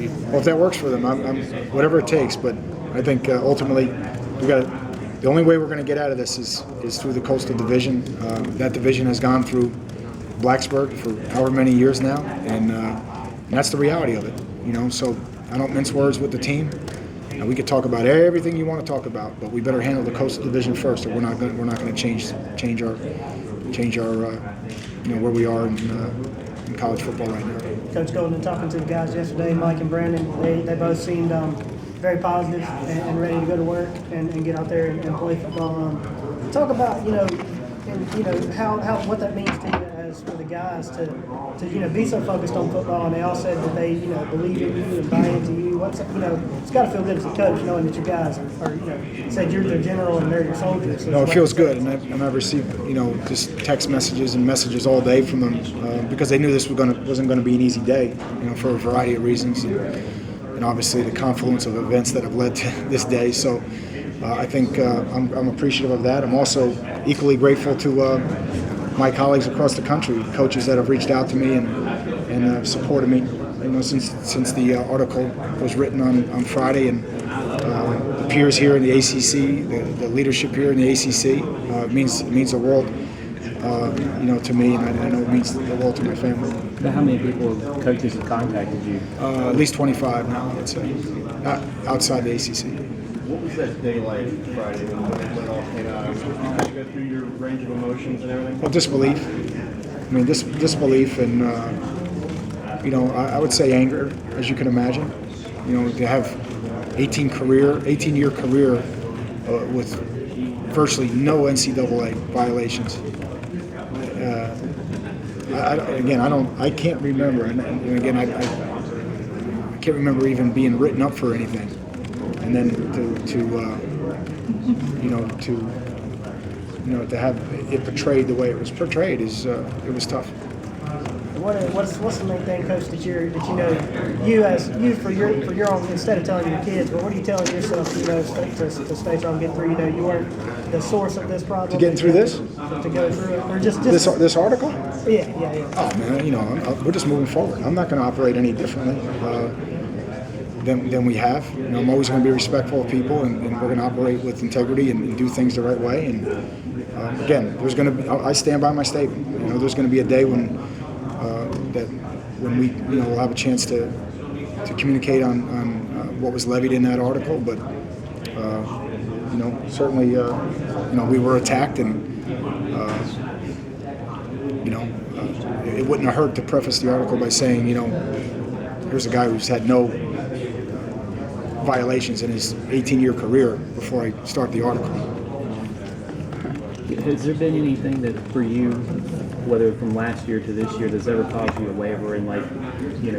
Well, if that works for them, I'm whatever it takes. But I think ultimately the only way we're going to get out of this is through the Coastal Division. That division has gone through Blacksburg for however many years now, and that's the reality of it. So I don't mince words with the team. We could talk about everything you want to talk about, but we better handle the Coastal Division first, or we're not going to change our where we are in college football right now. Coach Golden, talking to the guys yesterday, Mike and Brandon, they both seemed very positive and ready to go to work and get out there and play football. Talk about how what that means to you as for the guys to be so focused on football, and they all said that they believe in you and buy into you. It's got to feel good as a coach knowing that your guys are said you're their general and they're your soldiers. So no, it feels good, and I've received just text messages and messages all day from them because they knew this wasn't going to be an easy day, for a variety of reasons, and obviously the confluence of events that have led to this day. So I think I'm appreciative of that. I'm also equally grateful to my colleagues across the country, coaches that have reached out to me and supported me. Since the article was written on Friday, and the peers here in the ACC, the leadership here in the ACC, means the world, to me, and I know it means the world to my family. How many coaches have contacted you? At least 25 now, I'd say, outside the ACC. What was that day like Friday when it all came out? Did you go through your range of emotions and everything? Well, disbelief. Disbelief and, I would say anger, as you can imagine. To have 18-year career with virtually no NCAA violations. I can't remember, and again, I can't remember even being written up for anything. And then to have it portrayed the way it was portrayed it was tough. What's the main thing, Coach, that you for your own, instead of telling your kids, but what are you telling yourself to stay strong, get through? You weren't the source of this problem. To get through this? To go through it, or just this article? Yeah. Oh man, we're just moving forward. I'm not going to operate any differently than we have. I'm always going to be respectful of people, and we're going to operate with integrity and do things the right way. And again, I stand by my statement. There's going to be a day when we will have a chance to communicate on what was levied in that article. But certainly we were attacked, and it wouldn't have hurt to preface the article by saying, here's a guy who's had no violations in his 18-year career before I start the article. Has there been anything that for you, whether from last year to this year, that's ever caused you to waver in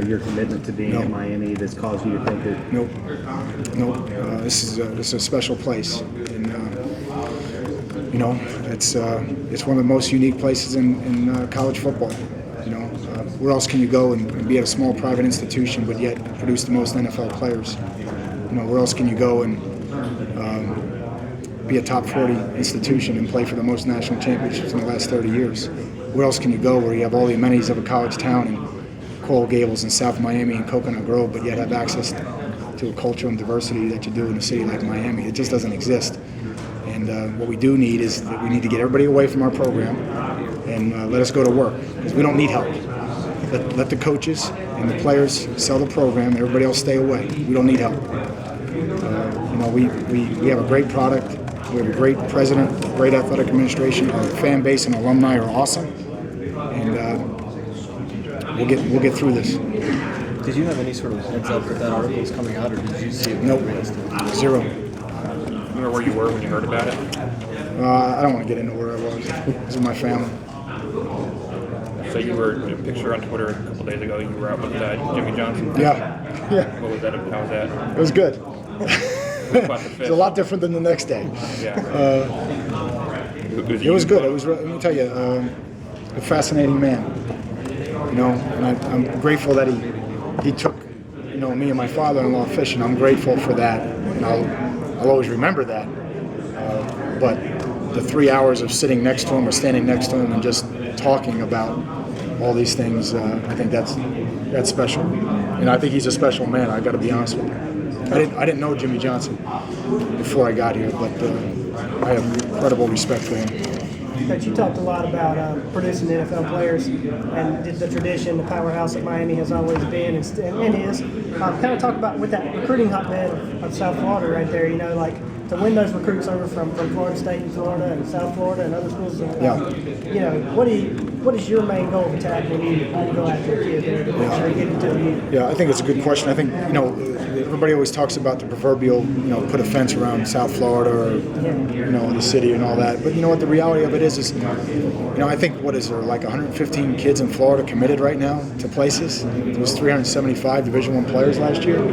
your commitment to being in Miami, that's caused you to think that? Nope. This is a special place, and it's one of the most unique places in college football. Where else can you go and be at a small private institution but yet produce the most NFL players? Where else can you go and be a top 40 institution and play for the most national championships in the last 30 years? Where else can you go where you have all the amenities of a college town in Coral Gables and South Miami and Coconut Grove, but yet have access to a culture and diversity that you do in a city like Miami? It just doesn't exist. And what we do need is that we need to get everybody away from our program and let us go to work, because we don't need help. Let the coaches and the players sell the program and everybody else stay away. We don't need help. We have a great product. We have a great president, great athletic administration. Our fan base and alumni are awesome, and we'll get through this. Did you have any sort of heads up that article was coming out, or did you see it? Nope, zero. Remember where you were when you heard about it? I don't want to get into where I was. It was with my family. So you were in a picture on Twitter a couple days ago. You were out with Jimmy Johnson. Yeah. What was that? How was that? It was good. About the It's a lot different than the next day. Yeah. It was good. It was. Let me tell you, a fascinating man. And I'm grateful that he took, me and my father-in-law fishing. I'm grateful for that, and I'll always remember that. But the 3 hours of sitting next to him or standing next to him and just talking about all these things, I think that's special. and I think he's a special man. I got to be honest with you. I didn't know Jimmy Johnson before I got here, but I have incredible respect for him. Coach, you talked a lot about producing NFL players and the tradition, the powerhouse that Miami has always been and is. Kind of talk about with that recruiting hotbed of South Florida right there, you know, like to win those recruits over from Florida State and Florida and South Florida and other schools. You know, what is your main goal of attack when you go after a kid there to make sure you get into the unit? Yeah, I think it's a good question. I think, you know, everybody always talks about the proverbial, you know, put a fence around South Florida or, you know, the city and all that. But you know what, the reality of it is, you know, I think, what is there, like 115 kids in Florida committed right now to places? There was 375 Division I players last year.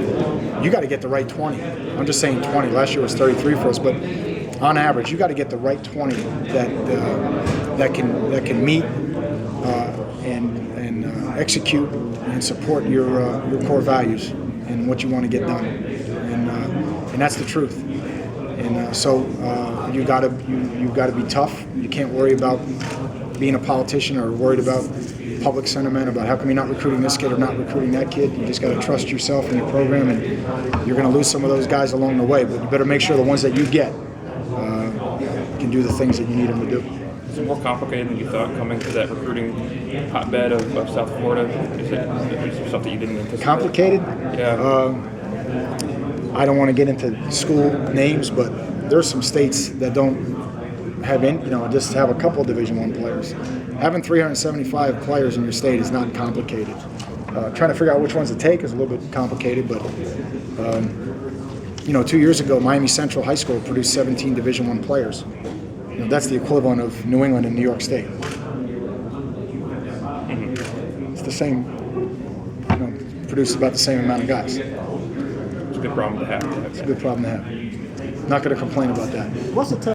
You got to get the right 20. I'm just saying 20. Last year was 33 for us, but on average, you got to get the right 20 that can meet and execute and support your core values and what you want to get done, and that's the truth. And so you got to be tough. You can't worry about being a politician or worried about public sentiment about how come you're not recruiting this kid or not recruiting that kid. You just got to trust yourself and your program, and you're going to lose some of those guys along the way. But you better make sure the ones that you get can do the things that you need them to do. Is it more complicated than you thought coming to that recruiting hotbed of South Florida? Is there stuff that you didn't anticipate? Complicated? Yeah. I don't want to get into school names, but there's some states that don't have any, you know, just have a couple Division I players. Having 375 players in your state is not complicated. Trying to figure out which ones to take is a little bit complicated, but you know, 2 years ago, Miami Central High School produced 17 Division I players. You know, that's the equivalent of New England and New York State. It's the same, you know, produce about the same amount of guys. It's a good problem to have. It's a good problem to have. Not going to complain about that. What's the